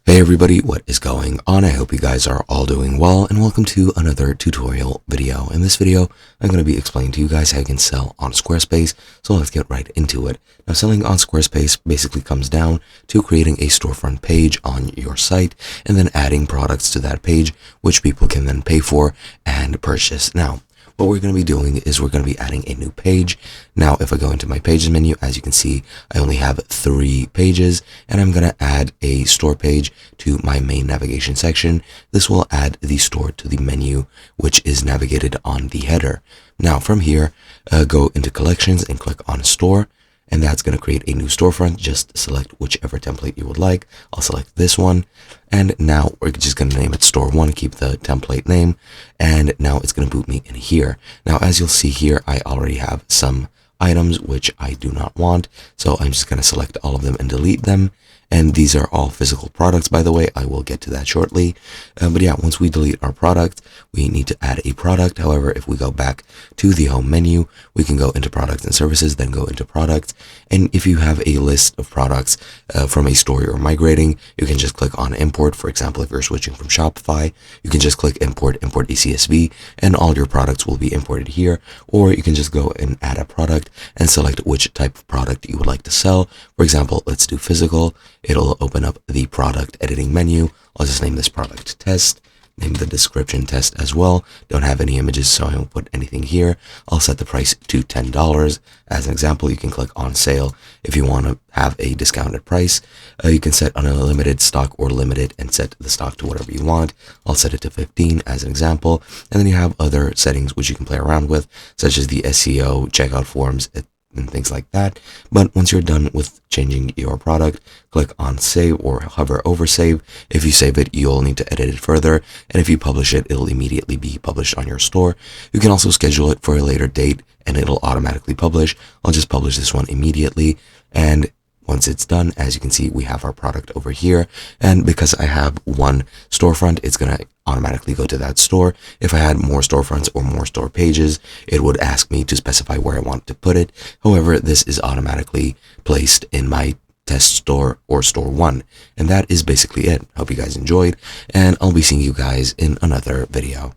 Hey everybody, what is going on? I hope you guys are all doing well, and welcome to another tutorial video. In this video, I'm going to be explaining to you guys how you can sell on Squarespace, so let's get right into it. Now, selling on Squarespace basically comes down to creating a storefront page on your site, and then adding products to that page, which people can then pay for and purchase. Now, what we're going to be doing is we're going to be adding a new page. Now, if I go into my pages menu, as you can see, I only have 3 pages, and I'm going to add a store page to my main navigation section. This will add the store to the menu, which is navigated on the header. Now, from here, go into collections and click on store. And that's going to create a new storefront. Just select whichever template you would like. I'll select this one. And now we're just going to name it store 1, keep the template name. And now it's going to boot me in here. Now, as you'll see here, I already have some items which I do not want. So I'm just going to select all of them and delete them. And these are all physical products, by the way. I will get to that shortly. But yeah, once we delete our product, we need to add a product. However, if we go back to the home menu, we can go into products and services, then go into products. And if you have a list of products from a store you're migrating, you can just click on import. For example, if you're switching from Shopify, you can just click import a CSV, and all your products will be imported here. Or you can just go and add a product and select which type of product you would like to sell. For example, let's do physical. It'll open up the product editing menu. I'll just name this product test, name the description test as well. Don't have any images, so I won't put anything here. I'll set the price to $10. As an example, you can click on sale if you want to have a discounted price. You can set unlimited stock or limited and set the stock to whatever you want. I'll set it to 15 as an example. And then you have other settings which you can play around with, such as the SEO, checkout forms, and things like that. But once you're done with changing your product, click on save or hover over save. If you save it, you'll need to edit it further, and if you publish it, it'll immediately be published on your store. You can also schedule it for a later date and it'll automatically publish. I'll just publish this one immediately, and once it's done, as you can see, we have our product over here. And because I have one storefront, it's going to automatically go to that store. If I had more storefronts or more store pages, it would ask me to specify where I want to put it. However, this is automatically placed in my test store or store 1. And that is basically it. Hope you guys enjoyed, and I'll be seeing you guys in another video.